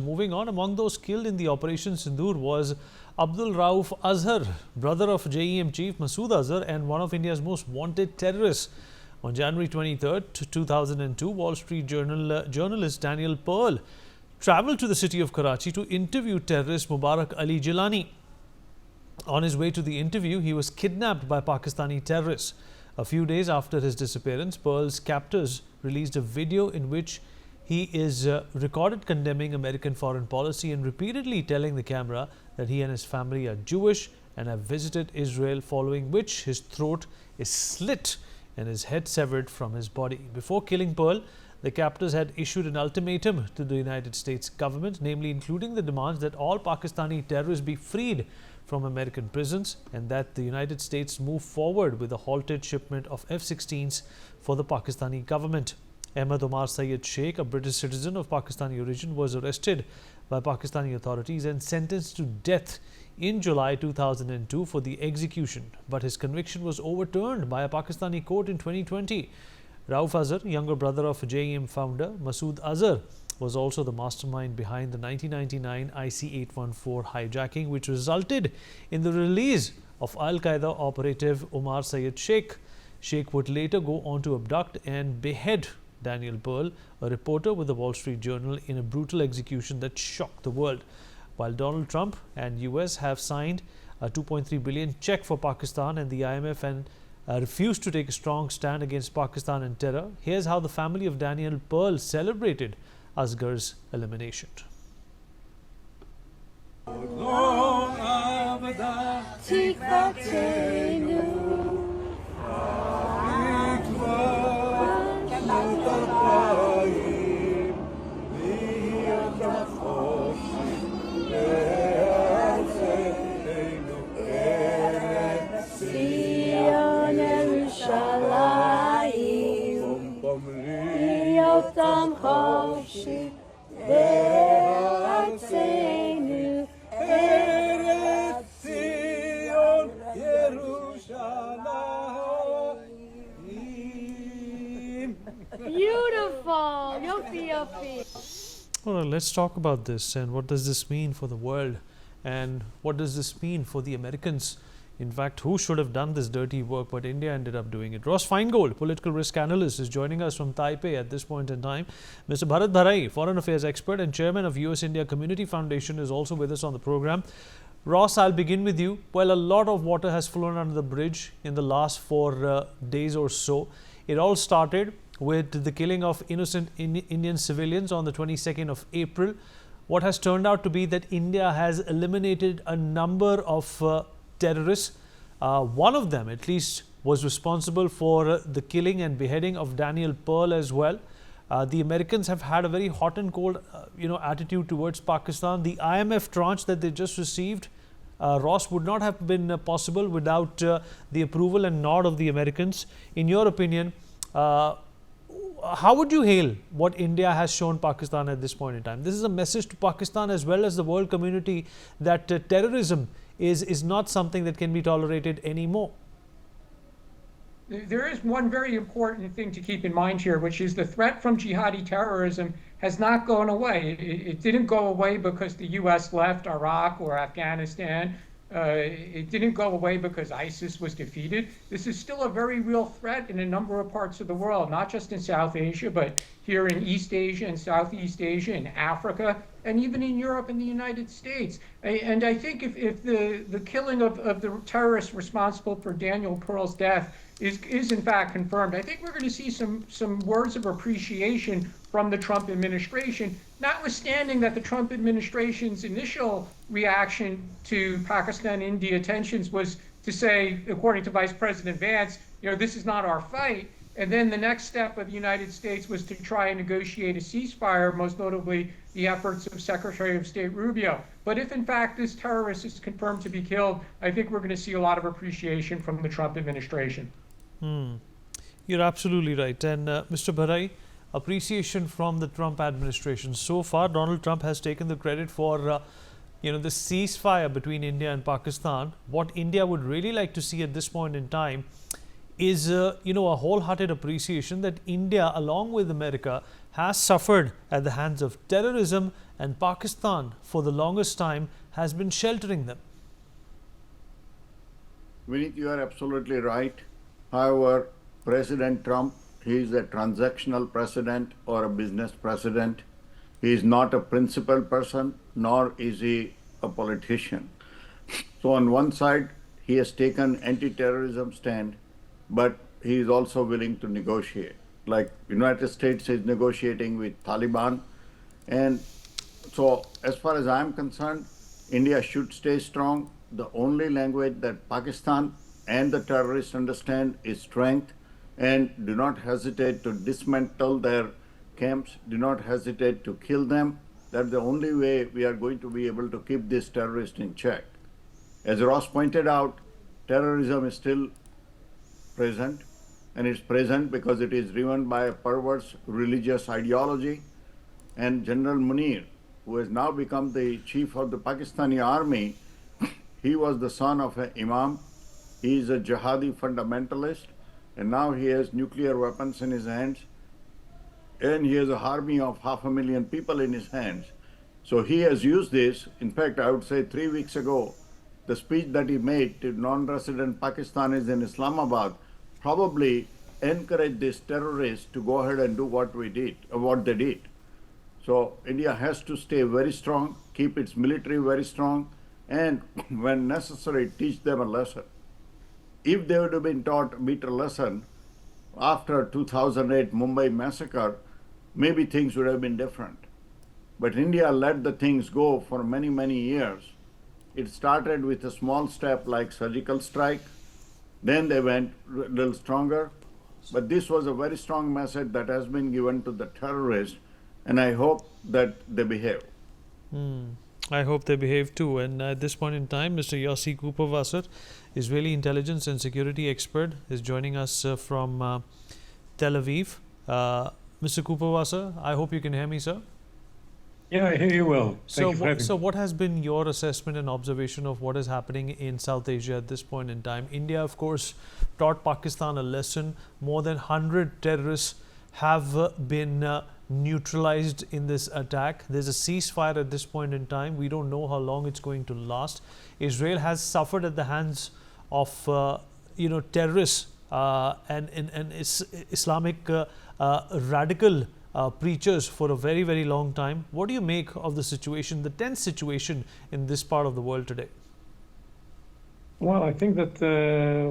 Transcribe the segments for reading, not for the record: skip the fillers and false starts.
Moving on, among those killed in the Operation Sindoor was Abdul Rauf Azhar, brother of JEM chief Masood Azhar and one of India's most wanted terrorists. On January 23, 2002, Wall Street Journal journalist Daniel Pearl travelled to the city of Karachi to interview terrorist Mubarak Ali Jilani. On his way to the interview, he was kidnapped by Pakistani terrorists. A few days after his disappearance, Pearl's captors released a video in which he is recorded condemning American foreign policy and repeatedly telling the camera that he and his family are Jewish and have visited Israel, following which his throat is slit and his head severed from his body. Before killing Pearl, the captors had issued an ultimatum to the United States government, namely including the demands that all Pakistani terrorists be freed from American prisons and that the United States move forward with a halted shipment of F-16s for the Pakistani government. Ahmad Omar Syed Sheikh, a British citizen of Pakistani origin, was arrested by Pakistani authorities and sentenced to death in July 2002 for the execution, but his conviction was overturned by a Pakistani court in 2020. Rauf Azhar, younger brother of JEM founder Masood Azhar, was also the mastermind behind the 1999 IC-814 hijacking, which resulted in the release of Al-Qaeda operative Omar Syed Sheikh. Sheikh would later go on to abduct and behead Daniel Pearl, a reporter with the Wall Street Journal, in a brutal execution that shocked the world. While Donald Trump and US have signed a $2.3 billion check for Pakistan and the IMF and refused to take a strong stand against Pakistan and terror, here's how the family of Daniel Pearl celebrated Asghar's elimination. Beautiful. Yuppie, yuppie. All right, let's talk about this and what does this mean for the world and what does this mean for the Americans. In fact, who should have done this dirty work, but India ended up doing it. Ross Feingold, political risk analyst, is joining us from Taipei at this point in time. Mr. Bharat Bharai, foreign affairs expert and chairman of US-India Community Foundation, is also with us on the program. Ross, I'll begin with you. Well, a lot of water has flown under the bridge in the last 4 days or so. It all started with the killing of innocent Indian civilians on the 22nd of April. What has turned out to be that India has eliminated a number of terrorists. One of them, at least, was responsible for the killing and beheading of Daniel Pearl as well. The Americans have had a very hot and cold, attitude towards Pakistan. The IMF tranche that they just received, Ross, would not have been possible without the approval and nod of the Americans. In your opinion, how would you hail what India has shown Pakistan at this point in time? This is a message to Pakistan as well as the world community that terrorism is not something that can be tolerated anymore. There is one very important thing to keep in mind here, which is the threat from jihadi terrorism has not gone away. It didn't go away because the US left Iraq or Afghanistan. It didn't go away because ISIS was defeated. This is still a very real threat in a number of parts of the world, not just in South Asia, but here in East Asia and Southeast Asia, in Africa, and even in Europe and the United States. And I think if the killing of the terrorists responsible for Daniel Pearl's death is in fact confirmed, I think we're going to see some words of appreciation from the Trump administration, notwithstanding that the Trump administration's initial reaction to Pakistan-India tensions was to say, according to Vice President Vance, this is not our fight. And then the next step of the United States was to try and negotiate a ceasefire, most notably the efforts of Secretary of State Rubio. But if in fact this terrorist is confirmed to be killed, I think we're going to see a lot of appreciation from the Trump administration. You're absolutely right. And Mr. Bharai, appreciation from the Trump administration. So far, Donald Trump has taken the credit for the ceasefire between India and Pakistan. What India would really like to see at this point in time is a wholehearted appreciation that India, along with America, has suffered at the hands of terrorism, and Pakistan, for the longest time, has been sheltering them. Vineet, you are absolutely right. However, President Trump, he is a transactional president or a business president. He is not a principled person, nor is he a politician. So on one side, he has taken anti-terrorism stand, but he is also willing to negotiate. Like United States is negotiating with Taliban. And so as far as I'm concerned, India should stay strong. The only language that Pakistan and the terrorists understand is strength, and do not hesitate to dismantle their camps, do not hesitate to kill them. That's the only way we are going to be able to keep these terrorists in check. As Ross pointed out, terrorism is still present, and it's present because it is driven by a perverse religious ideology. And General Munir, who has now become the chief of the Pakistani army, he was the son of an imam. He is a jihadi fundamentalist, and now he has nuclear weapons in his hands, and he has an army of 500,000 people in his hands. So he has used this. In fact, I would say 3 weeks ago, the speech that he made to non-resident Pakistanis in Islamabad probably encouraged these terrorists to go ahead and do what they did. So India has to stay very strong, keep its military very strong, and when necessary, teach them a lesson. If they would have been taught a better lesson after 2008 Mumbai massacre, maybe things would have been different. But India let the things go for many, many years. It started with a small step like surgical strike. Then they went a little stronger. But this was a very strong message that has been given to the terrorists, and I hope that they behave. I hope they behave too. And at this point in time, Mr. Yossi Kupavasar, Israeli intelligence and security expert, is joining us from Tel Aviv. Mr. Kupavasar, I hope you can hear me, sir. Yeah, I hear you well. Thank you for having So me. what has been your assessment and observation of what is happening in South Asia at this point in time? India, of course, taught Pakistan a lesson. More than 100 terrorists have been neutralized in this attack. There's a ceasefire at this point in time. We don't know how long it's going to last. Israel has suffered at the hands of terrorists and Islamic radical preachers for a very, very long time. What do you make of the situation, the tense situation in this part of the world today? Well, I think that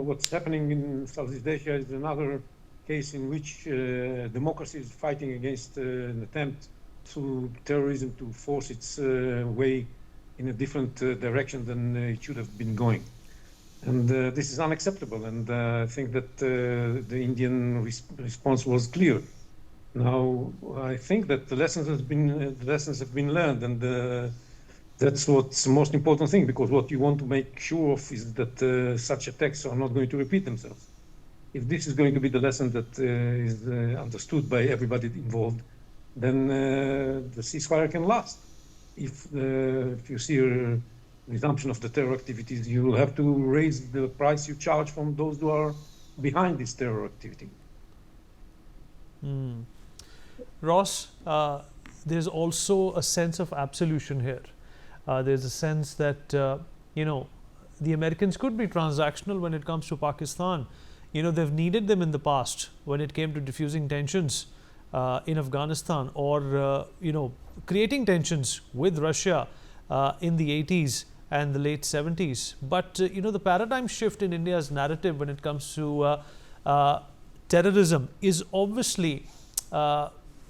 what's happening in Southeast Asia is another case in which democracy is fighting against an attempt through terrorism to force its way in a different direction than it should have been going. And this is unacceptable. And I think that the Indian response was clear. Now, I think that the lessons have been learned, and that's what's the most important thing, because what you want to make sure of is that such attacks are not going to repeat themselves. If this is going to be the lesson that is understood by everybody involved, then the ceasefire can last. If you see a resumption of the terror activities, you will have to raise the price you charge from those who are behind this terror activity. Ross, there's also a sense of absolution here. There's a sense that, the Americans could be transactional when it comes to Pakistan. They've needed them in the past when it came to diffusing tensions in Afghanistan, or, creating tensions with Russia in the 80s and the late 70s. But, the paradigm shift in India's narrative when it comes to terrorism is obviously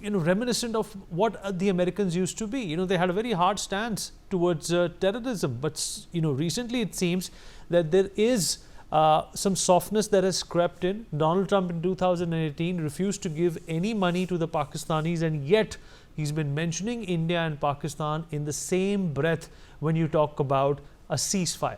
reminiscent of what the Americans used to be. They had a very hard stance towards terrorism, but recently it seems that there is some softness that has crept in. Donald Trump in 2018 refused to give any money to the Pakistanis, and yet he's been mentioning India and Pakistan in the same breath when you talk about a ceasefire.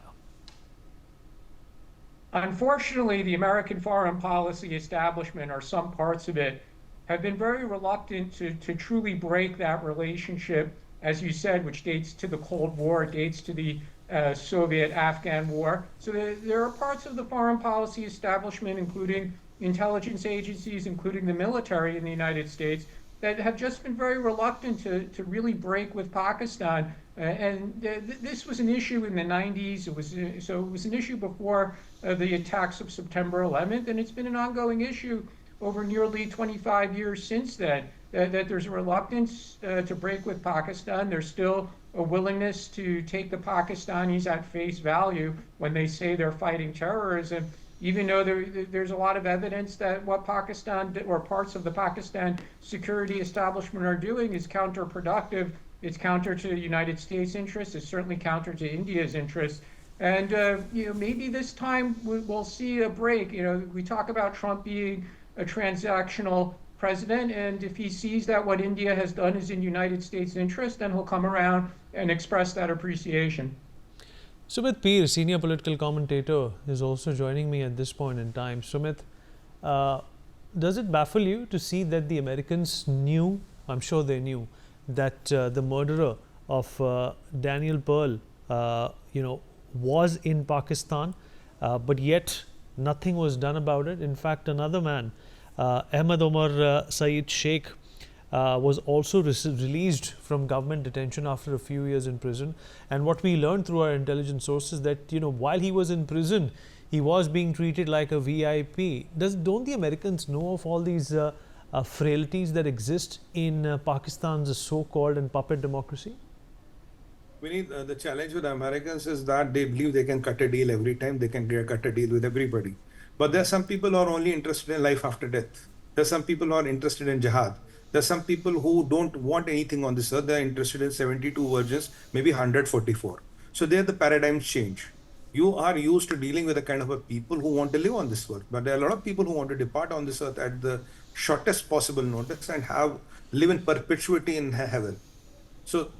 Unfortunately, the American foreign policy establishment, or some parts of it, have been very reluctant to truly break that relationship, as you said, which dates to the Cold War, dates to the Soviet-Afghan war. So there are parts of the foreign policy establishment, including intelligence agencies, including the military in the United States, that have just been very reluctant to really break with Pakistan. This was an issue in the 90s. It was an issue before the attacks of September 11th, and it's been an ongoing issue over nearly 25 years since then. That there's a reluctance to break with Pakistan. There's still a willingness to take the Pakistanis at face value when they say they're fighting terrorism, even though there's a lot of evidence that what Pakistan or parts of the Pakistan security establishment are doing is counterproductive. It's counter to the United States' interests. It's certainly counter to India's interests. And maybe this time we'll see a break. We talk about Trump being a transactional president, and if he sees that what India has done is in United States' interest, then he'll come around and express that appreciation. Sumit Peer, senior political commentator, is also joining me at this point in time. Sumit, does it baffle you to see that the Americans knew, I'm sure they knew, that the murderer of Daniel Pearl, was in Pakistan, but yet nothing was done about it? In fact, another man, Ahmad Omar Saeed Sheikh, was also released from government detention after a few years in prison. And what we learned through our intelligence sources that while he was in prison, he was being treated like a VIP. Don't the Americans know of all these frailties that exist in Pakistan's so-called and puppet democracy? We need the challenge with Americans is that they believe they can cut a deal every time. They can cut a deal with everybody. But there are some people who are only interested in life after death. There are some people who are interested in jihad. There are some people who don't want anything on this earth. They are interested in 72 virgins, maybe 144. So there the paradigm change. You are used to dealing with a kind of a people who want to live on this earth. But there are a lot of people who want to depart on this earth at the shortest possible notice and live in perpetuity in heaven. So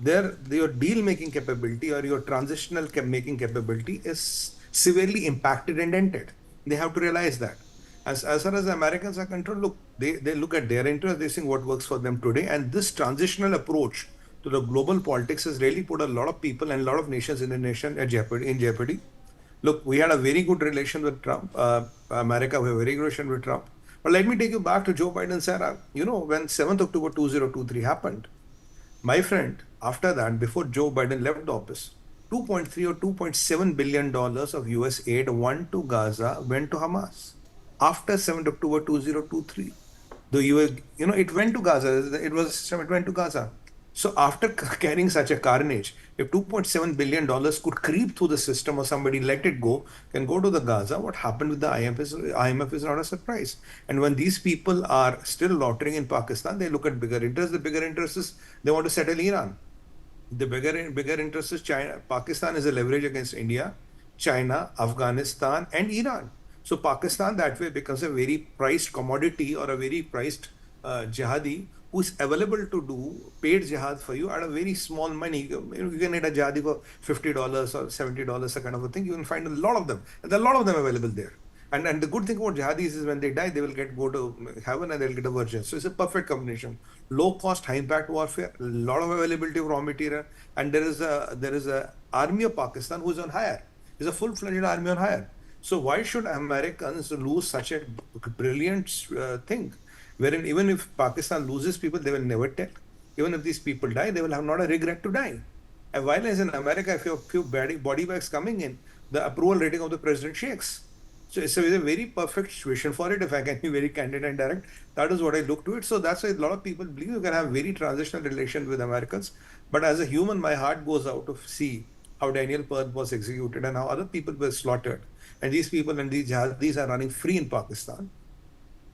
your deal-making capability or your transitional making capability is severely impacted and dented. They have to realize that. As far as the Americans are concerned, look, they look at their interest, they think what works for them today. And this transitional approach to the global politics has really put a lot of people and a lot of nations in jeopardy. Look, we had a very good relation with Trump. America, we have a very good relation with Trump. But let me take you back to Joe Biden's era. When 7th October 2023 happened, my friend, after that, before Joe Biden left office, 2.3 or 2.7 billion dollars of US aid went to Gaza, went to Hamas. After 7th October 2023, it went to Gaza. It went to Gaza. So after carrying such a carnage, if 2.7 billion dollars could creep through the system or somebody let it go, can go to the Gaza, what happened with the IMF is not a surprise. And when these people are still loitering in Pakistan, they look at bigger interests. The bigger interest is they want to settle Iran. The bigger interest is China. Pakistan is a leverage against India, China, Afghanistan, and Iran. So Pakistan that way becomes a very priced commodity or a very priced jihadi who is available to do paid jihad for you at a very small money. You can get a jihadi for $50 or $70, a kind of a thing. You can find a lot of them. And there are a lot of them available there. And the good thing about jihadis is when they die, they will go to heaven and they'll get a virgin. So it's a perfect combination. Low cost, high impact warfare, a lot of availability of raw material, and there is a army of Pakistan who is on hire. It's a full-fledged army on hire. So why should Americans lose such a brilliant thing? Wherein even if Pakistan loses people, they will never tell. Even if these people die, they will have not a regret to die. And while as in America, if you have few body bags coming in, the approval rating of the president shakes. So it's a very perfect situation for it, if I can be very candid and direct. That is what I look to it. So that's why a lot of people believe you can have very transitional relations with Americans. But as a human, my heart goes out to see how Daniel Pearl was executed and how other people were slaughtered. And these people and these are running free in Pakistan.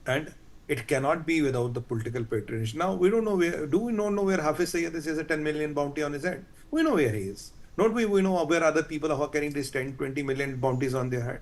And it cannot be without the political patronage. Now, we don't know where, do we not know where Hafiz Sayyid is? He has a 10 million bounty on his head. We know where he is. Not we know where other people are carrying these 10, 20 million bounties on their head.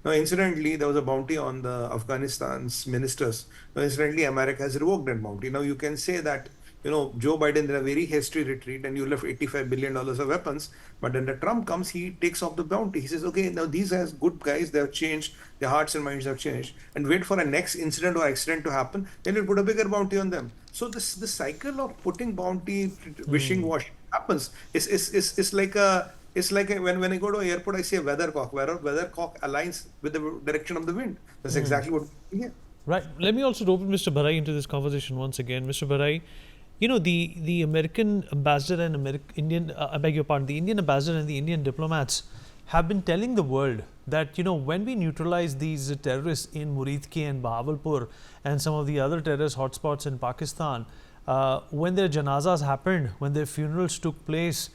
Now, incidentally, there was a bounty on the Afghanistan's ministers. Now, incidentally, America has revoked that bounty. Now, you can say that, Joe Biden did a very hasty retreat and you left $85 billion of weapons. But when the Trump comes, he takes off the bounty. He says, okay, now these are good guys. They have changed. Their hearts and minds have changed. And wait for a next incident or accident to happen. Then we'll put a bigger bounty on them. So this cycle of putting bounty, wishing wash happens. It's It's like when I go to an airport, I see a weathercock. Weathercock aligns with the direction of the wind. That's exactly what we here. Right. Let me also open Mr. Barai into this conversation once again. Mr. Barai, you know, the American ambassador and Indian, I beg your pardon, the Indian ambassador and the Indian diplomats have been telling the world that, you know, when we neutralize these terrorists in Muridki and Bahawalpur and some of the other terrorist hotspots in Pakistan, when their janazas happened, when their funerals took place,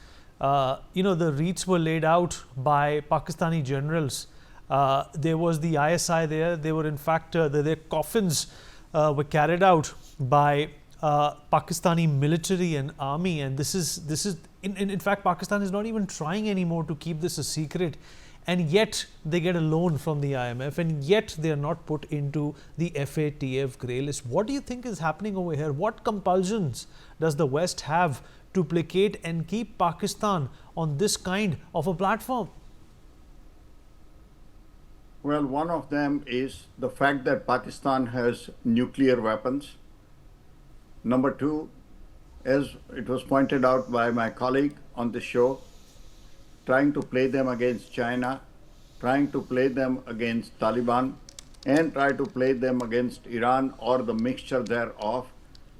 you know, the wreaths were laid out by Pakistani generals. There was the ISI there. They were in fact, their coffins were carried out by Pakistani military and army, and this is in fact Pakistan is not even trying anymore to keep this a secret, and yet they get a loan from the IMF, and yet they are not put into the FATF grey list. What do you think is happening over here? What compulsions does the West have to placate and keep Pakistan on this kind of a platform? Well, one of them is the fact that Pakistan has nuclear weapons. Number two, as it was pointed out by my colleague on the show, trying to play them against China, trying to play them against Taliban, and try to play them against Iran or the mixture thereof.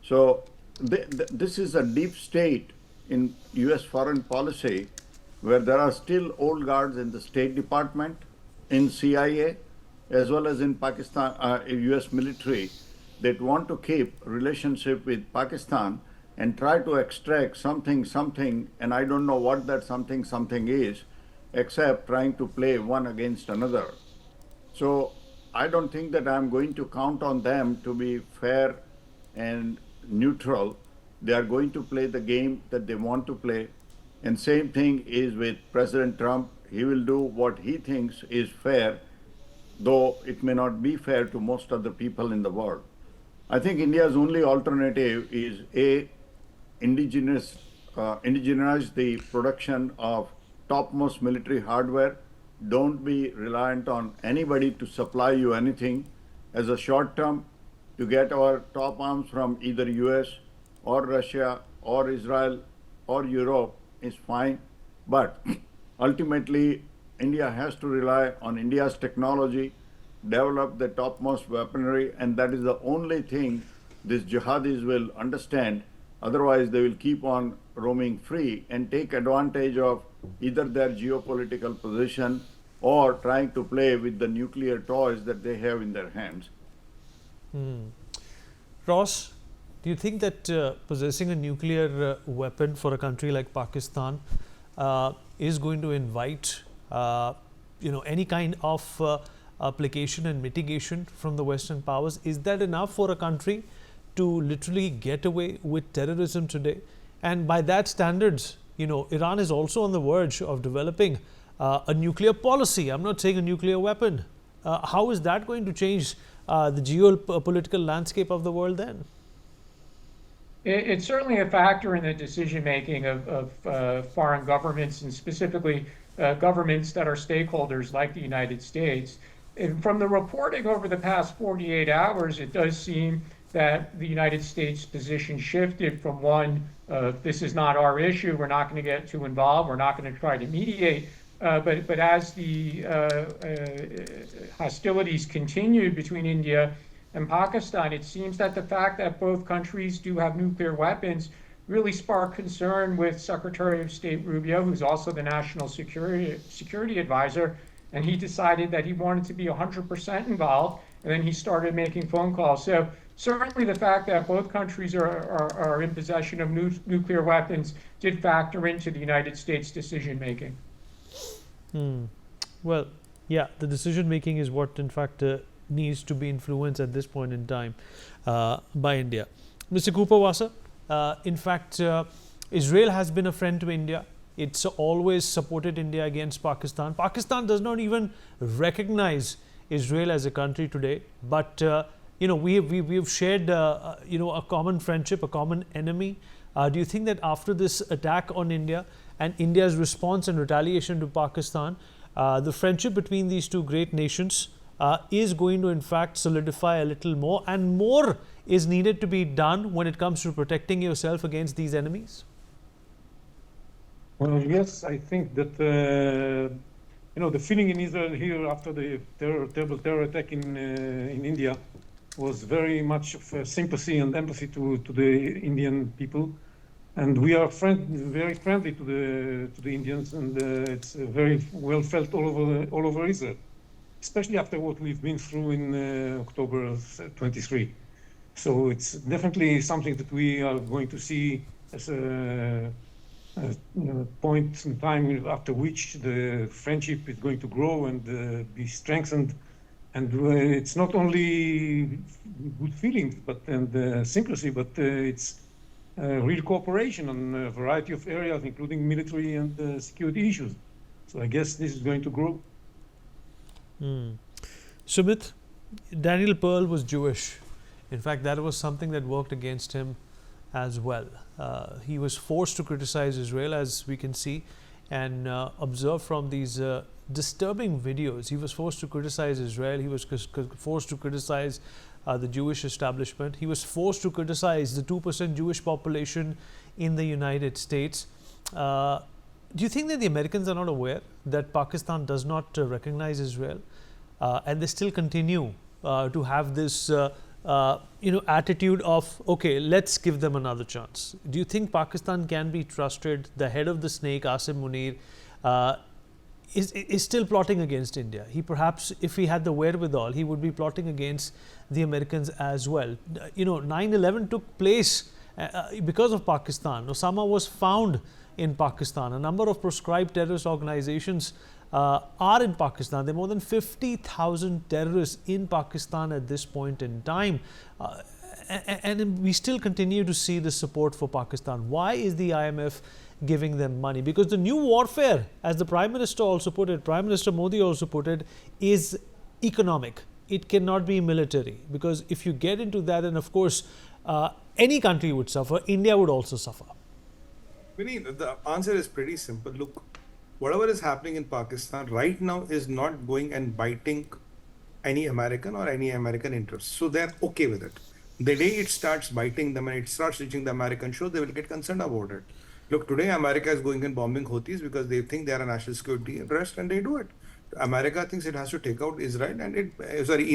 So this is a deep state in US foreign policy where there are still old guards in the State Department, in CIA, as well as in Pakistan, US military that want to keep relationship with Pakistan and try to extract something, and I don't know what that something is, except trying to play one against another. So I don't think that I'm going to count on them to be fair and neutral. They are going to play the game that they want to play. And same thing is with President Trump. He will do what he thinks is fair, though it may not be fair to most of the people in the world. I think India's only alternative is indigenize the production of topmost military hardware. Don't be reliant on anybody to supply you anything. As a short term, to get our top arms from either US or Russia or Israel or Europe is fine. But ultimately, India has to rely on India's technology, develop the topmost weaponry, and that is the only thing these jihadis will understand. Otherwise, they will keep on roaming free and take advantage of either their geopolitical position or trying to play with the nuclear toys that they have in their hands. Ross, do you think that possessing a nuclear weapon for a country like Pakistan is going to invite any kind of application and mitigation from the Western powers? Is that enough for a country to literally get away with terrorism today? And by that standards, Iran is also on the verge of developing a nuclear policy. I'm not saying a nuclear weapon. How is that going to change the geopolitical landscape of the world then? It's certainly a factor in the decision making of foreign governments, and specifically governments that are stakeholders like the United States. And from the reporting over the past 48 hours, it does seem that the United States position shifted from one, this is not our issue, we're not going to get too involved, we're not going to try to mediate. But as the hostilities continued between India and Pakistan, it seems that the fact that both countries do have nuclear weapons really sparked concern with Secretary of State Rubio, who's also the National Security Advisor, and he decided that he wanted to be 100% involved, and then he started making phone calls. So certainly the fact that both countries are in possession of nuclear weapons did factor into the United States decision making. Well, yeah, the decision making is what in fact needs to be influenced at this point in time by India. Mr. Cooper Wasa, in fact, Israel has been a friend to India. It's always supported India against Pakistan. Pakistan does not even recognize Israel as a country today. But we've shared a common friendship, a common enemy. Do you think that after this attack on India and India's response and retaliation to Pakistan, the friendship between these two great nations is going to in fact solidify a little more, and more is needed to be done when it comes to protecting yourself against these enemies? Well, yes, I think that the feeling in Israel here after the terrible terror attack in India was very much of sympathy and empathy to the Indian people, and we are very friendly to the Indians, and it's very well felt all over Israel, especially after what we've been through in October 23. So it's definitely something that we are going to see as a point in time after which the friendship is going to grow and be strengthened. And it's not only good feelings and sympathy, but it's real cooperation on a variety of areas, including military and security issues. So I guess this is going to grow. Sumit, Daniel Pearl was Jewish. In fact, that was something that worked against him as well. He was forced to criticize Israel, as we can see and observe from these disturbing videos. He was forced to criticize Israel. He was forced to criticize the Jewish establishment. He was forced to criticize the 2% Jewish population in the United States. Do you think that the Americans are not aware that Pakistan does not recognize Israel, and they still continue to have this attitude of, okay, let's give them another chance? Do you think Pakistan can be trusted? The head of the snake, Asim Munir, is still plotting against India. He perhaps, if he had the wherewithal, he would be plotting against the Americans as well. 9/11 took place because of Pakistan. Osama was found in Pakistan. A number of proscribed terrorist organizations are in Pakistan. There are more than 50,000 terrorists in Pakistan at this point in time. And we still continue to see the support for Pakistan. Why is the IMF giving them money? Because the new warfare, as the Prime Minister also put it, Prime Minister Modi also put it, is economic. It cannot be military. Because if you get into that, then of course, any country would suffer. India would also suffer. Vineet, the answer is pretty simple. Look, whatever is happening in Pakistan right now is not going and biting any American or any American interests. So they're okay with it. The day it starts biting them and it starts reaching the American shore, they will get concerned about it. Look, today America is going and bombing Houthis because they think they are a national security interest, and they do it. America thinks it has to take out Israel and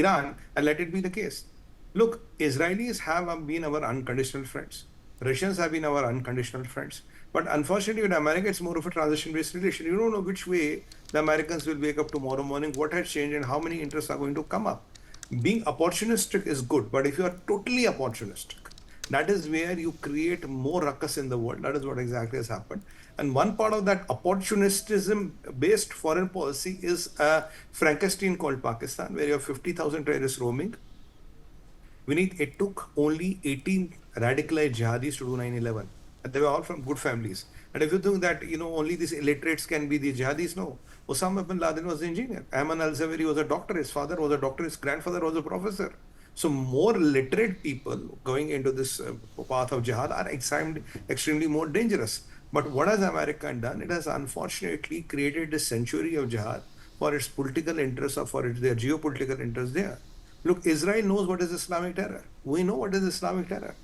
Iran, and let it be the case. Look, Israelis have been our unconditional friends. Russians have been our unconditional friends. But unfortunately, with America, it's more of a transition-based relation. You don't know which way the Americans will wake up tomorrow morning, what has changed, and how many interests are going to come up. Being opportunistic is good, but if you are totally opportunistic, that is where you create more ruckus in the world. That is what exactly has happened. And one part of that opportunism-based foreign policy is a Frankenstein called Pakistan, where you have 50,000 terrorists roaming. It took only 18 radicalized jihadis to do 9/11. And they were all from good families. And if you think that, only these illiterates can be the jihadis, no. Osama bin Laden was an engineer. Ayman al-Zawahiri was a doctor. His father was a doctor. His grandfather was a professor. So more literate people going into this path of jihad are extremely more dangerous. But what has America done? It has unfortunately created a century of jihad for its political interests or for their geopolitical interests there. Look, Israel knows what is Islamic terror. We know what is Islamic terror.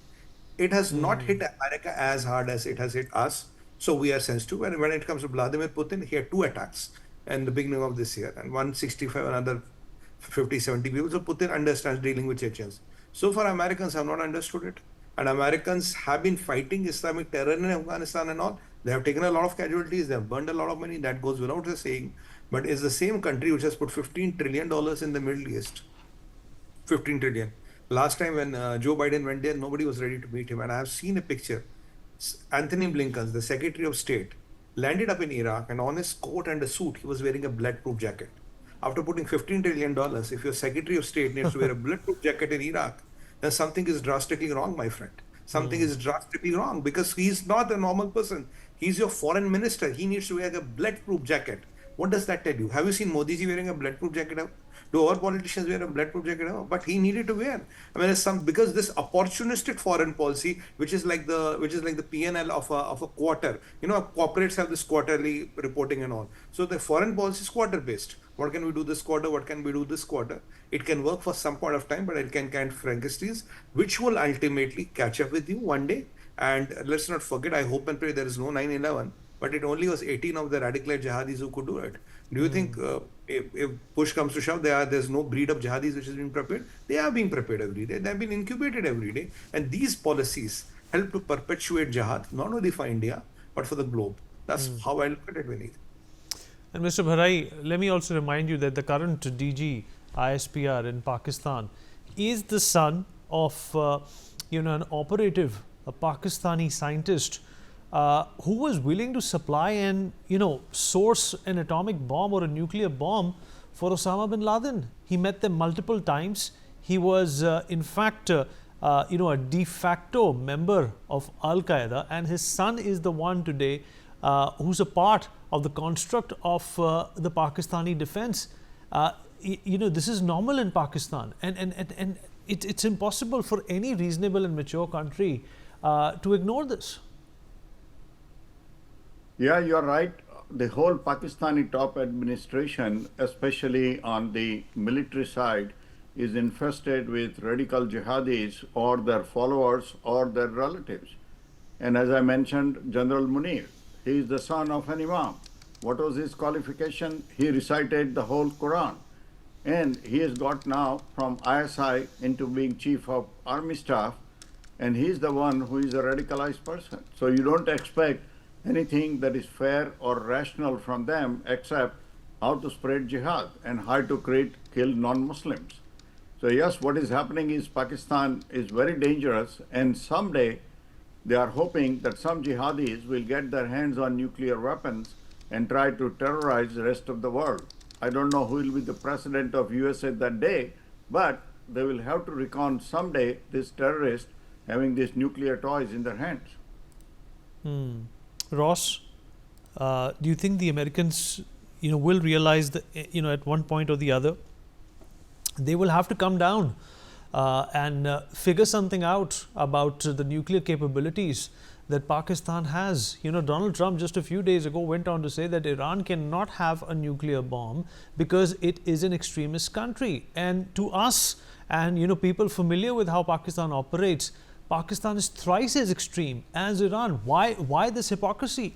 It has not hit America as hard as it has hit us. So we are sensitive. And when it comes to Vladimir Putin, he had 2 attacks in the beginning of this year, and 165, another 50, 70 people. So Putin understands dealing with Chechens. So far, Americans have not understood it. And Americans have been fighting Islamic terror in Afghanistan and all. They have taken a lot of casualties. They have burned a lot of money. That goes without saying. But it's the same country which has put $15 trillion in the Middle East. 15 trillion. Last time when Joe Biden went there, nobody was ready to meet him. And I have seen a picture. Anthony Blinken, the Secretary of State, landed up in Iraq, and on his coat and a suit, he was wearing a bulletproof jacket. After putting $15 trillion, if your Secretary of State needs to wear a bulletproof jacket in Iraq, then something is drastically wrong, my friend. Something is drastically wrong, because he's not a normal person. He's your foreign minister. He needs to wear a bulletproof jacket. What does that tell you? Have you seen Modi ji wearing a bulletproof jacket? Do our politicians wear a bulletproof jacket? But he needed to wear. I mean, because this opportunistic foreign policy, which is like the P&L of a quarter. Corporates have this quarterly reporting and all. So the foreign policy is quarter based. What can we do this quarter? What can we do this quarter? It can work for some point of time, but it can kind of Frankensteins, which will ultimately catch up with you one day. And let's not forget, I hope and pray there is no 9/11. but it only was 18 of the radicalized jihadis who could do it. Do you think if push comes to shove, there's no breed of jihadis which has been prepared? They are being prepared every day. They have been incubated every day. And these policies help to perpetuate jihad, not only for India, but for the globe. That's how I look at it, Vineet. And Mr. Bharai, let me also remind you that the current DG ISPR in Pakistan is the son of an operative, a Pakistani scientist who was willing to supply and source an atomic bomb or a nuclear bomb for Osama bin Laden. He met them multiple times. He was in fact a de facto member of Al Qaeda, and his son is the one today who's a part of the construct of the Pakistani defense. This is normal in Pakistan, and it's impossible for any reasonable and mature country to ignore this. Yeah, you're right. The whole Pakistani top administration, especially on the military side, is infested with radical jihadis or their followers or their relatives. And as I mentioned, General Munir, he is the son of an imam. What was his qualification? He recited the whole Quran. And he has got now from ISI into being chief of army staff, and he's the one who is a radicalized person. So you don't expect anything that is fair or rational from them except how to spread jihad and how to kill non-Muslims. So yes, what is happening is Pakistan is very dangerous, and someday they are hoping that some jihadis will get their hands on nuclear weapons and try to terrorize the rest of the world. I don't know who will be the president of USA that day, but they will have to recon someday this terrorist having these nuclear toys in their hands. Ross, do you think the Americans, will realize that, at one point or the other, they will have to come down and figure something out about the nuclear capabilities that Pakistan has? Donald Trump just a few days ago went on to say that Iran cannot have a nuclear bomb because it is an extremist country. And to us and people familiar with how Pakistan operates, Pakistan is thrice as extreme as Iran. Why this hypocrisy?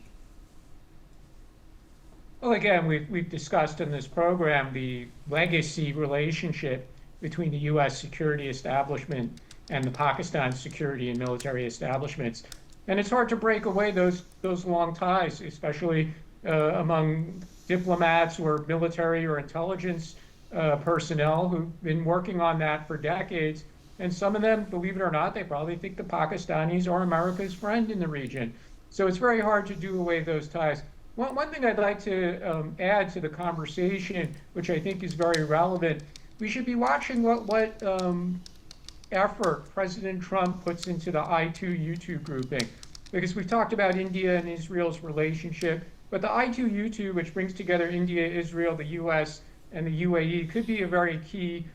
Well, again, we've discussed in this program the legacy relationship between the U.S. security establishment and the Pakistan security and military establishments. And it's hard to break away those long ties, especially among diplomats or military or intelligence personnel who've been working on that for decades. And some of them, believe it or not, they probably think the Pakistanis are America's friend in the region. So it's very hard to do away those ties. One thing I'd like to add to the conversation, which I think is very relevant, we should be watching what effort President Trump puts into the I2U2 grouping, because we've talked about India and Israel's relationship, but the I2U2, which brings together India, Israel, the US, and the UAE, could be a very key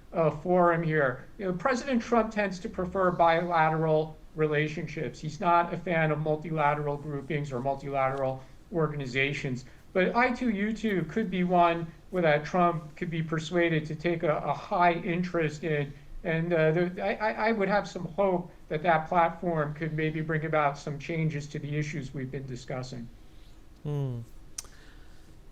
forum here. President Trump tends to prefer bilateral relationships. He's not a fan of multilateral groupings or multilateral organizations, but I2U2 could be one where Trump could be persuaded to take a high interest in. And I would have some hope that platform could maybe bring about some changes to the issues we've been discussing.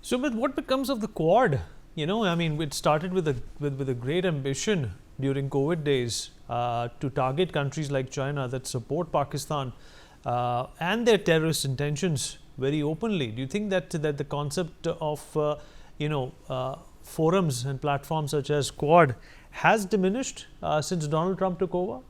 So, but what becomes of the Quad? It started with a great ambition during COVID days to target countries like China that support Pakistan and their terrorist intentions very openly. Do you think that the concept of forums and platforms such as Quad has diminished since Donald Trump took over?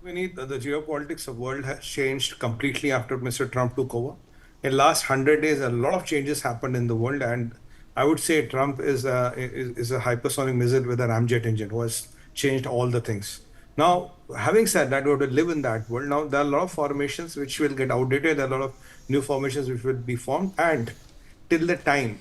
We need the geopolitics of the world has changed completely after Mr. Trump took over. In the last 100 days, a lot of changes happened in the world, and I would say Trump is a hypersonic missile with a ramjet engine who has changed all the things. Now, having said that, we have to live in that world. Now, there are a lot of formations which will get outdated. There are a lot of new formations which will be formed. And till the time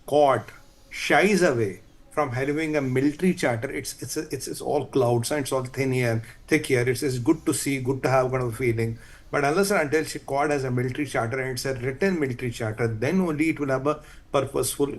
Quad shies away from having a military charter, it's all clouds and it's all thin air, thick air. It's good to see, good to have kind of a feeling. But unless and until Quad has a military charter and it's a written military charter, then only it will have a purposeful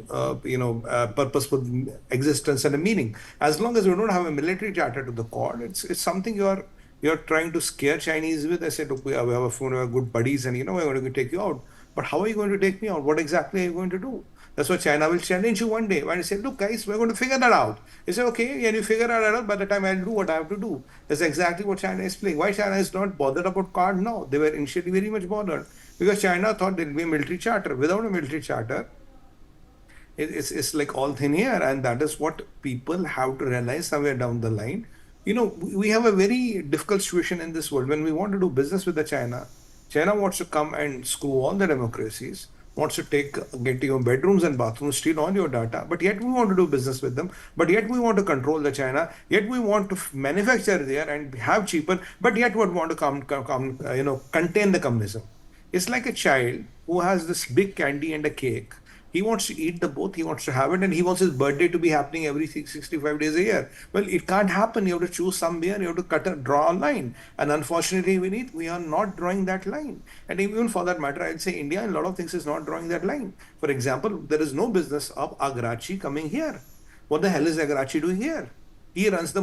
existence and a meaning. As long as you don't have a military charter to the Quad, it's something you're trying to scare Chinese with. I said, look, we have a phone, we have good buddies, and we're going to take you out. But how are you going to take me out? What exactly are you going to do? That's what China will challenge you one day. When you say, look, guys, we're going to figure that out. You say, okay, and you figure that out. By the time I'll do what I have to do. That's exactly what China is playing. Why China is not bothered about card now? They were initially very much bothered because China thought there'll be a military charter. Without a military charter, it's like all thin air, and that is what people have to realize somewhere down the line. We have a very difficult situation in this world. When we want to do business with the China wants to come and screw all the democracies, wants to get your bedrooms and bathrooms, steal all your data, but yet we want to do business with them, but yet we want to control the China, yet we want to manufacture there and have cheaper, but yet we want to contain the communism. It's like a child who has this big candy and a cake. He wants to eat the both, he wants to have it, and he wants his birthday to be happening every 65 days a year. Well, it can't happen. You have to choose somewhere, you have to draw a line. And unfortunately, we are not drawing that line. And even for that matter, I'd say India in a lot of things is not drawing that line. For example, there is no business of Agrachi coming here. What the hell is Agrachi doing here? He runs the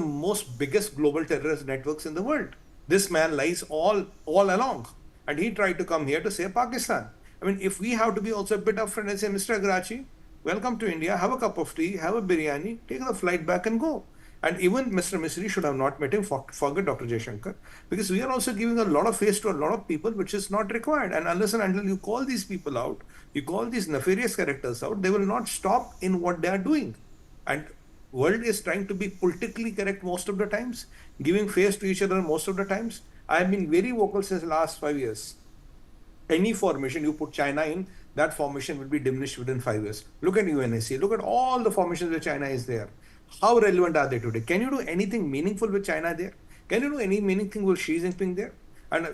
biggest global terrorist networks in the world. This man lies all along. And he tried to come here to save Pakistan. I mean, if we have to be also a bit upfront and say, Mr. Agrachi, welcome to India, have a cup of tea, have a biryani, take the flight back and go. And even Mr. Misri should have not met him, forget Dr. Jaishankar, because we are also giving a lot of face to a lot of people, which is not required. And unless and until you call these people out, you call these nefarious characters out, they will not stop in what they are doing. And world is trying to be politically correct most of the times, giving face to each other most of the times. I have been very vocal since the last 5 years. Any formation you put China in, that formation will be diminished within 5 years. Look at UNSC, look at all the formations where China is there. How relevant are they today? Can you do anything meaningful with China there? Can you do any meaningful with Xi Jinping there? And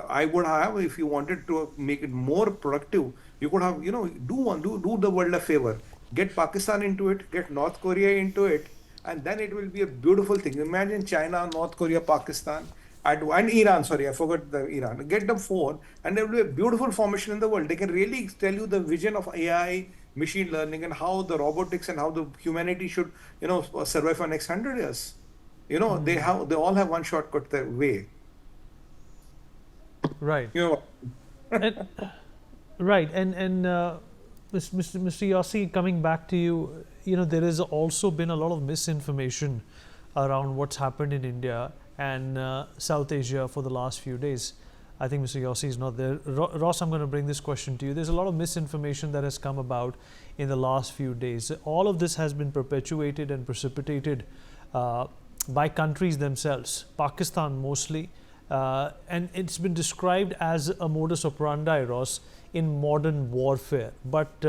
I would have, if you wanted to make it more productive, you could have, do the world a favor. Get Pakistan into it, get North Korea into it, and then it will be a beautiful thing. Imagine China, North Korea, Pakistan, and Iran, sorry, I forgot the Iran. Get them four, and there will be a beautiful formation in the world. They can really tell you the vision of AI, machine learning, and how the robotics and how the humanity should, survive for next 100 years. They all have one shortcut their way. Right. Right. And Mr. Yossi, coming back to you, there has also been a lot of misinformation around what's happened in India and South Asia for the last few days. I think Mr. Yossi is not there. Ross, I'm going to bring this question to you. There's a lot of misinformation that has come about in the last few days. All of this has been perpetuated and precipitated by countries themselves, Pakistan mostly, and it's been described as a modus operandi, Ross, in modern warfare. But,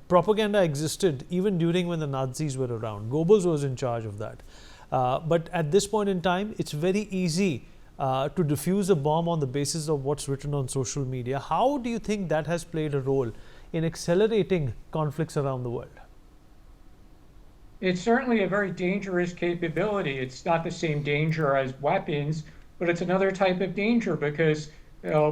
propaganda existed even during when the Nazis were around. Goebbels was in charge of that. But at this point in time, it's very easy to defuse a bomb on the basis of what's written on social media. How do you think that has played a role in accelerating conflicts around the world? It's certainly a very dangerous capability. It's not the same danger as weapons, but it's another type of danger because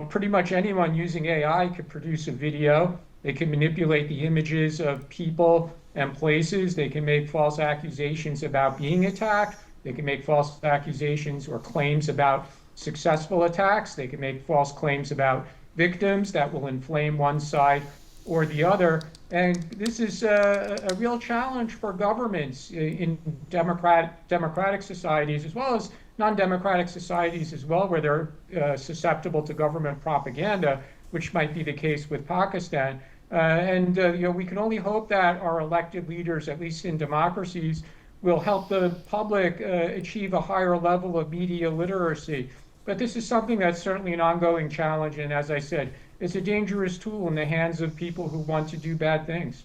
pretty much anyone using AI could produce a video. They can manipulate the images of people and places. They can make false accusations about being attacked. They can make false accusations or claims about successful attacks. They can make false claims about victims that will inflame one side or the other. And this is a real challenge for governments in democratic societies as well as non-democratic societies as well, where they're susceptible to government propaganda, which might be the case with Pakistan. We can only hope that our elected leaders, at least in democracies, will help the public achieve a higher level of media literacy. But this is something that's certainly an ongoing challenge. And as I said, it's a dangerous tool in the hands of people who want to do bad things.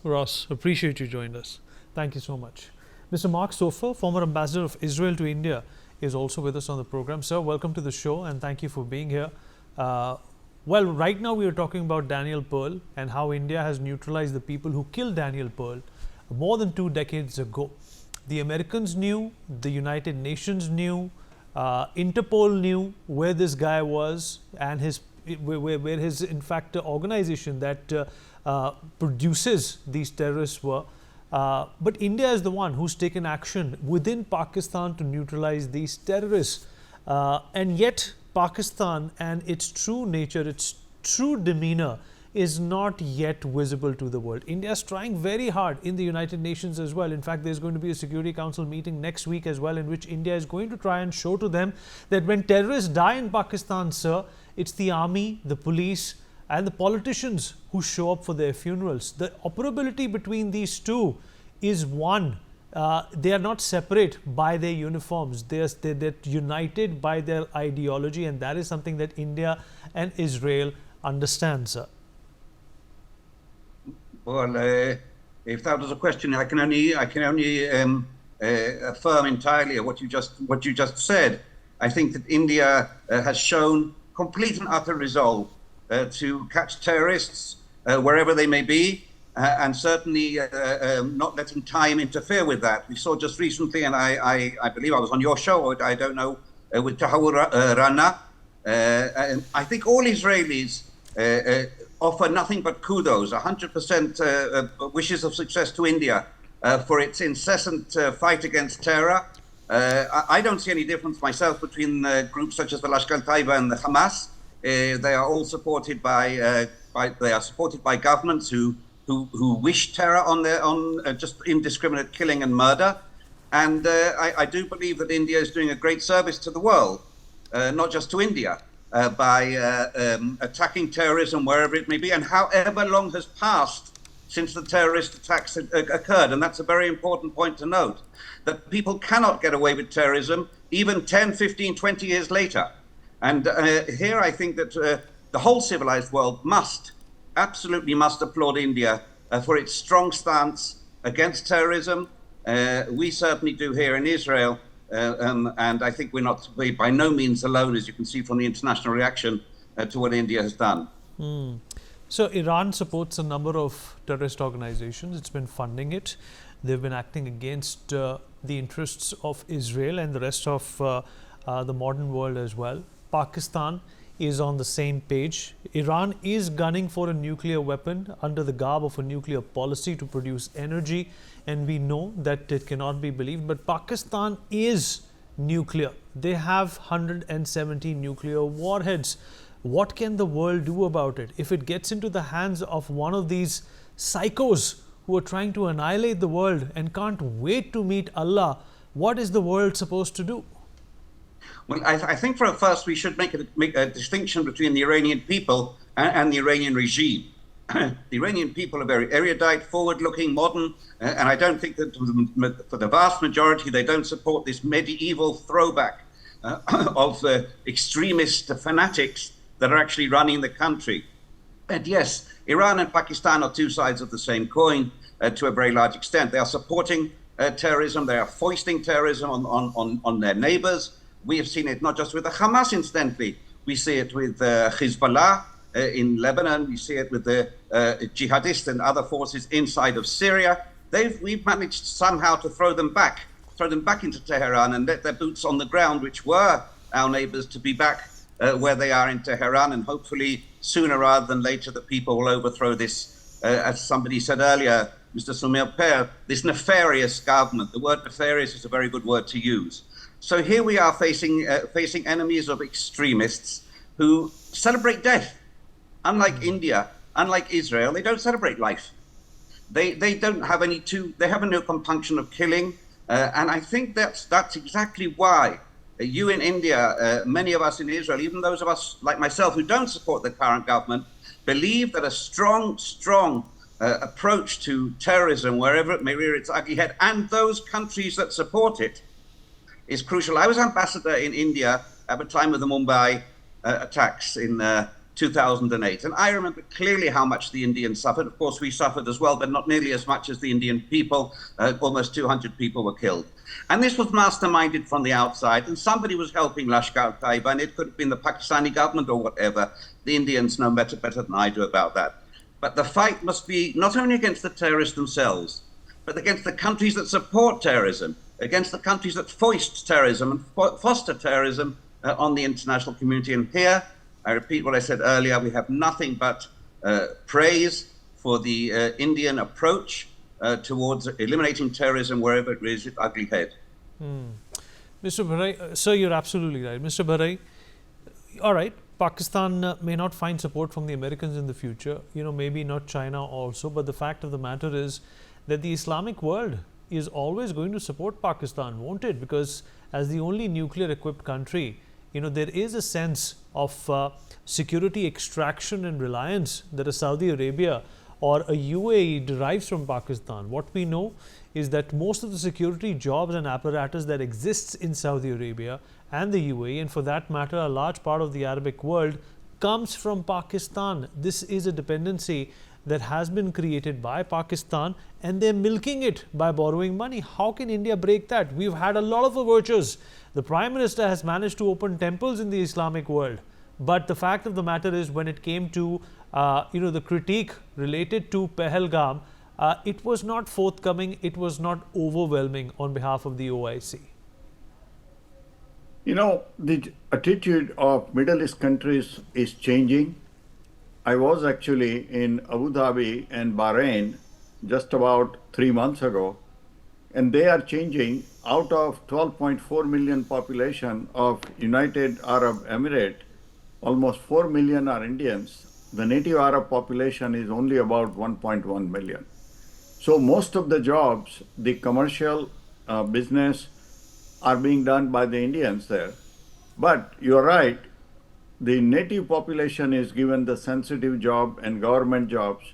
Ross, appreciate you joined us. Thank you so much. Mr. Mark Sofer, former ambassador of Israel to India, is also with us on the program. Sir, welcome to the show and thank you for being here. Well, right now we are talking about Daniel Pearl and how India has neutralized the people who killed Daniel Pearl more than 2 decades ago. The Americans knew, the United Nations knew, Interpol knew where this guy was and where his, in fact, organization that produces these terrorists were. But India is the one who's taken action within Pakistan to neutralize these terrorists. And yet Pakistan and its true nature, its true demeanor is not yet visible to the world. India is trying very hard in the United Nations as well. In fact, there's going to be a Security Council meeting next week as well, in which India is going to try and show to them that when terrorists die in Pakistan, sir, it's the army, the police and the politicians who show up for their funerals. The operability between these two is one. They are not separate by their uniforms. They're united by their ideology, and that is something that India and Israel understand, sir. Well, if that was a question, I can only affirm entirely what you just said. I think that India has shown complete and utter resolve to catch terrorists wherever they may be, and certainly not letting time interfere with that. We saw just recently, and I believe I was on your show, I don't know, with Tahawur Rana. I think all Israelis offer nothing but kudos, 100% wishes of success to India for its incessant fight against terror. I don't see any difference myself between groups such as the Lashkar-e-Taiba and the Hamas. They are all supported by governments who wish terror on just indiscriminate killing and murder. And I do believe that India is doing a great service to the world, not just to India, by attacking terrorism wherever it may be, and however long has passed since the terrorist attacks occurred. And that's a very important point to note, that people cannot get away with terrorism even 10, 15, 20 years later. And here I think that the whole civilized world absolutely must applaud India for its strong stance against terrorism. We certainly do here in Israel. And I think we're by no means alone, as you can see from the international reaction to what India has done. So Iran supports a number of terrorist organizations. It's been funding it. They've been acting against the interests of Israel and the rest of the modern world as well. Pakistan is on the same page. Iran is gunning for a nuclear weapon under the garb of a nuclear policy to produce energy, and we know that it cannot be believed, but Pakistan is nuclear. They have 170 nuclear warheads. What can the world do about it? If it gets into the hands of one of these psychos who are trying to annihilate the world and can't wait to meet Allah, what is the world supposed to do? Well, I think for first we should make a distinction between the Iranian people and the Iranian regime. The Iranian people are very erudite, forward-looking, modern, and I don't think that for the vast majority they don't support this medieval throwback of extremist fanatics that are actually running the country. And yes, Iran and Pakistan are two sides of the same coin to a very large extent. They are supporting terrorism. They are foisting terrorism on their neighbors. We have seen it not just with the Hamas, incidentally. We see it with Hezbollah in Lebanon. We see it with the jihadists and other forces inside of Syria. We've managed somehow to throw them back into Tehran and let their boots on the ground, which were our neighbors, to be back where they are in Tehran. And hopefully sooner rather than later, the people will overthrow this, as somebody said earlier, Mr. Sumir Per, this nefarious government. The word nefarious is a very good word to use. So here we are facing enemies of extremists who celebrate death. Unlike India, unlike Israel, they don't celebrate life. They don't have they have no compunction of killing. And I think that's exactly why you in India, many of us in Israel, even those of us like myself who don't support the current government, believe that a strong approach to terrorism, wherever it may rear its ugly head, and those countries that support it, is crucial. I was ambassador in India at the time of the Mumbai attacks in 2008. And I remember clearly how much the Indians suffered. Of course, we suffered as well, but not nearly as much as the Indian people. Almost 200 people were killed. And this was masterminded from the outside, and somebody was helping Lashkar-e-Taiba, and it could have been the Pakistani government or whatever. The Indians know better than I do about that. But the fight must be not only against the terrorists themselves, but against the countries that support terrorism, against the countries that foist terrorism and foster terrorism on the international community. And here, I repeat what I said earlier, we have nothing but praise for the Indian approach towards eliminating terrorism wherever it rears its ugly head. Mr. Bharai, sir, you're absolutely right. Mr. Bharai, all right, Pakistan may not find support from the Americans in the future, maybe not China also, but the fact of the matter is that the Islamic world is always going to support Pakistan, won't it? Because as the only nuclear equipped country, there is a sense of security extraction and reliance that a Saudi Arabia or a UAE derives from Pakistan. What we know is that most of the security jobs and apparatus that exists in Saudi Arabia and the UAE, and for that matter a large part of the Arabic world, comes from Pakistan. This is a dependency that has been created by Pakistan, and they're milking it by borrowing money. How can India break that? We've had a lot of overtures. The Prime Minister has managed to open temples in the Islamic world. But the fact of the matter is, when it came to the critique related to Pahalgam, it was not forthcoming, it was not overwhelming on behalf of the OIC. The attitude of Middle East countries is changing. I was actually in Abu Dhabi and Bahrain just about 3 months ago, and they are changing. Out of 12.4 million population of United Arab Emirates, almost 4 million are Indians. The native Arab population is only about 1.1 million. So most of the jobs, the commercial business, are being done by the Indians there. But you're right, the native population is given the sensitive job and government jobs.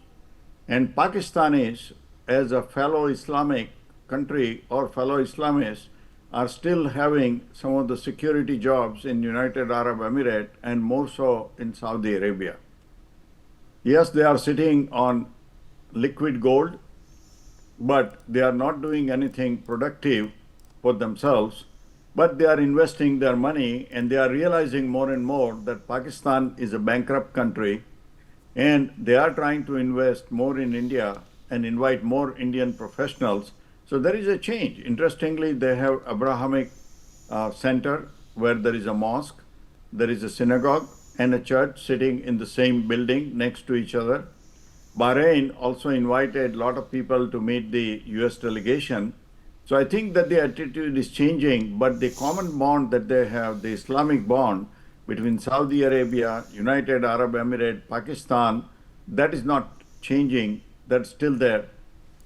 And Pakistanis, as a fellow Islamic country or fellow Islamists, are still having some of the security jobs in United Arab Emirates and more so in Saudi Arabia. Yes, they are sitting on liquid gold, but they are not doing anything productive for themselves, but they are investing their money, and they are realizing more and more that Pakistan is a bankrupt country, and they are trying to invest more in India and invite more Indian professionals. So there is a change. Interestingly, they have Abrahamic center where there is a mosque, there is a synagogue and a church sitting in the same building next to each other. Bahrain also invited a lot of people to meet the US delegation. So I think that the attitude is changing, but the common bond that they have, the Islamic bond between Saudi Arabia, United Arab Emirates, Pakistan, that is not changing, that's still there.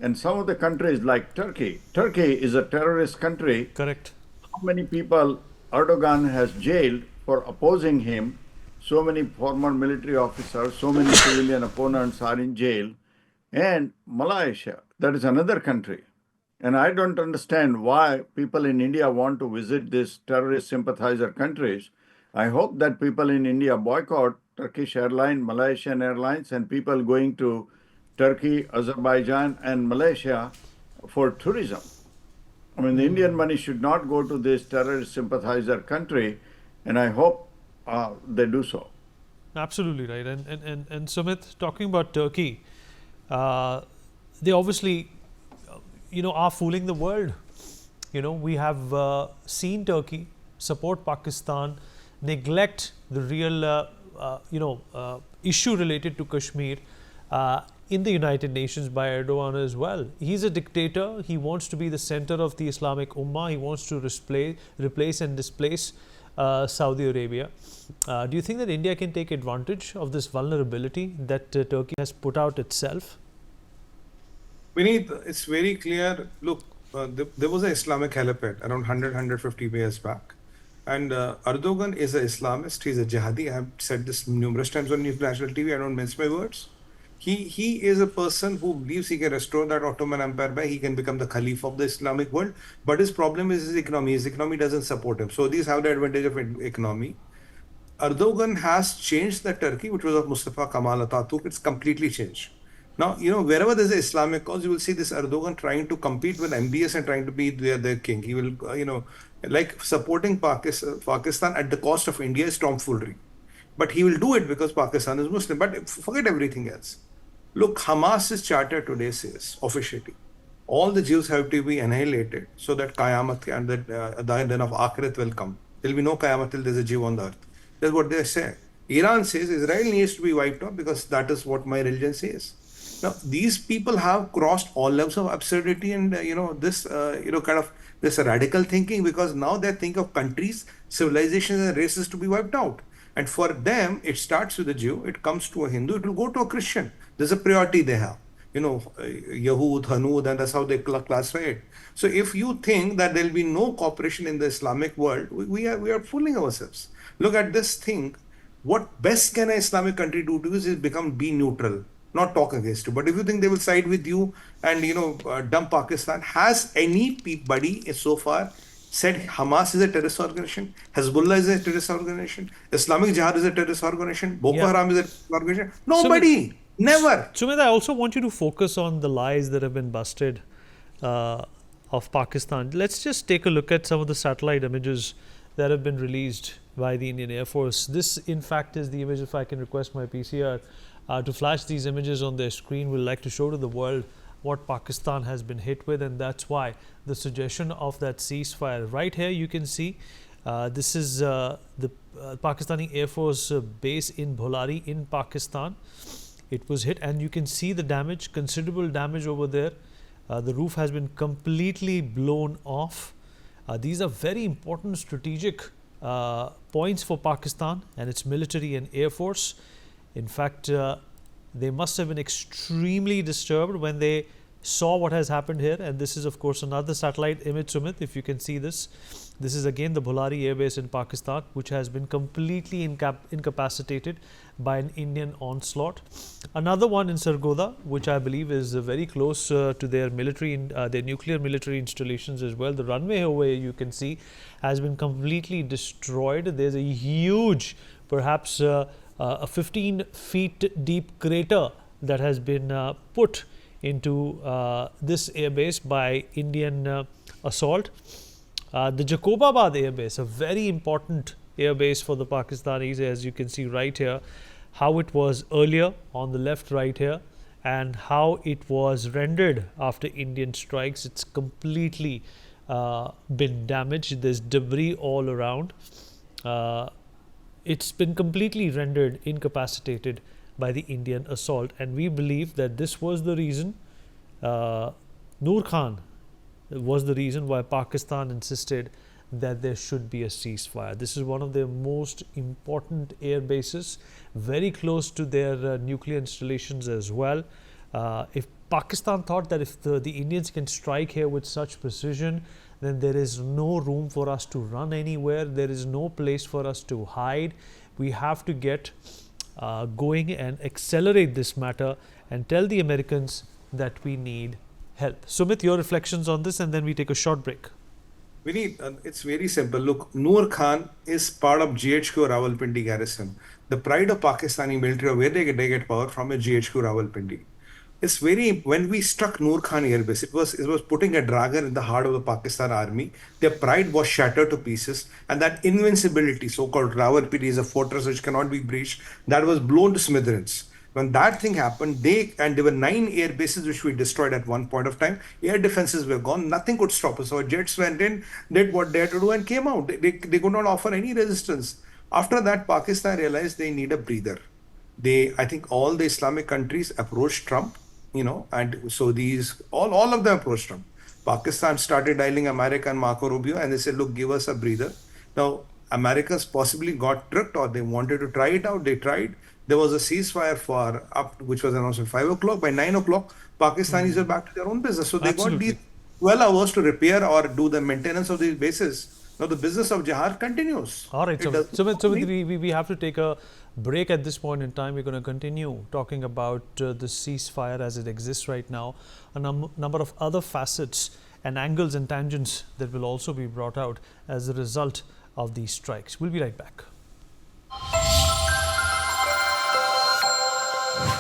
And some of the countries like Turkey is a terrorist country. Correct. How many people Erdogan has jailed for opposing him? So many former military officers, so many civilian opponents are in jail. And Malaysia, that is another country. And I don't understand why people in India want to visit these terrorist sympathizer countries. I hope that people in India boycott Turkish Airlines, Malaysian Airlines, and people going to Turkey, Azerbaijan, and Malaysia for tourism. I mean, the Indian money should not go to this terrorist sympathizer country, and I hope they do so. Absolutely right. And Sumit, talking about Turkey, they obviously, are fooling the world. We have seen Turkey support Pakistan, neglect the real, issue related to Kashmir in the United Nations by Erdogan as well. He's a dictator. He wants to be the center of the Islamic Ummah. He wants to replace and displace Saudi Arabia. Do you think that India can take advantage of this vulnerability that Turkey has put out itself? Vineet, it's very clear. Look, there was an Islamic helipad around 150 years back. And Erdogan is an Islamist. He's a jihadi. I have said this numerous times on national TV. I don't mince my words. He is a person who believes he can restore that Ottoman Empire by he can become the Caliph of the Islamic world. But his problem is his economy. His economy doesn't support him. So these have the advantage of economy. Erdogan has changed the Turkey, which was of Mustafa Kemal Atatürk. It's completely changed. Now, wherever there's an Islamic cause, you will see this Erdogan trying to compete with MBS and trying to be their king. He will, like supporting Pakistan at the cost of India is tomfoolery. But he will do it because Pakistan is Muslim. But forget everything else. Look, Hamas's charter today says, officially, all the Jews have to be annihilated so that Qayamat and the then of Akhirat will come. There will be no Qayamat till there's a Jew on the earth. That's what they say. Iran says Israel needs to be wiped out because that is what my religion says. Now, these people have crossed all levels of absurdity and, this, kind of this radical thinking, because now they think of countries, civilizations and races to be wiped out. And for them, it starts with a Jew, it comes to a Hindu, it will go to a Christian. There's a priority they have. Yahud, Hanud, and that's how they classify it. So if you think that there will be no cooperation in the Islamic world, we are fooling ourselves. Look at this thing. What best can an Islamic country do to you is be neutral, not talk against you. But if you think they will side with you and dump Pakistan, has anybody so far said Hamas is a terrorist organization, Hezbollah is a terrorist organization, Islamic Jihad is a terrorist organization, Boko Haram is a terrorist organization? Nobody. Never. Sumit, I also want you to focus on the lies that have been busted of Pakistan. Let's just take a look at some of the satellite images that have been released by the Indian Air Force. This, in fact, is the image. If I can request my PCR to flash these images on their screen, we'd like to show to the world what Pakistan has been hit with, and that's why the suggestion of that ceasefire. Right here, you can see this is the Pakistani Air Force base in Bholari in Pakistan. It was hit, and you can see the damage, considerable damage over there. The roof has been completely blown off. These are very important strategic points for Pakistan and its military and air force. In fact, they must have been extremely disturbed when they saw what has happened here. And this is, of course, another satellite image, Sumit, if you can see this. This is again the Bholari Air Base in Pakistan, which has been completely incapacitated by an Indian onslaught. Another one in Sargodha, which I believe is very close to their their nuclear military installations as well. The runway over here, you can see, has been completely destroyed. There's a huge, perhaps a 15 feet deep crater that has been put into this airbase by Indian assault. The Jacobabad airbase, a very important airbase for the Pakistanis, as you can see right here, how it was earlier on the left right here and how it was rendered after Indian strikes. It's completely been damaged. There's debris all around. It's been completely rendered incapacitated by the Indian assault, and we believe that this was the reason, Noor Khan was the reason why Pakistan insisted that there should be a ceasefire. This is one of their most important air bases, very close to their nuclear installations as well. If Pakistan thought that if the Indians can strike here with such precision, then there is no room for us to run anywhere. There is no place for us to hide. We have to get going and accelerate this matter and tell the Americans that we need help. Sumit, your reflections on this, and then we take a short break. It's very simple. Look, Noor Khan is part of GHQ Rawalpindi garrison. The pride of Pakistani military, where they get power from, is GHQ Rawalpindi. When we struck Noor Khan Air Base, it was putting a dagger in the heart of the Pakistan army. Their pride was shattered to pieces, and that invincibility, so-called Rawalpindi, is a fortress which cannot be breached, that was blown to smithereens. When that thing happened, there were 9 air bases which we destroyed at one point of time. Air defenses were gone. Nothing could stop us. Our jets went in, did what they had to do, and came out. They could not offer any resistance. After that, Pakistan realized they need a breather. I think all the Islamic countries approached Trump, and so all of them approached Trump. Pakistan started dialing America and Marco Rubio, and they said, look, give us a breather. Now, America's possibly got tricked, or they wanted to try it out. They tried. There was a ceasefire which was announced at 5 o'clock. By 9 o'clock, Pakistanis were back to their own business. So they got these 12 hours to repair or do the maintenance of these bases. Now the business of jihad continues. All right, Sumit, we have to take a break at this point in time. We're going to continue talking about the ceasefire as it exists right now, a number of other facets and angles and tangents that will also be brought out as a result of these strikes. We'll be right back.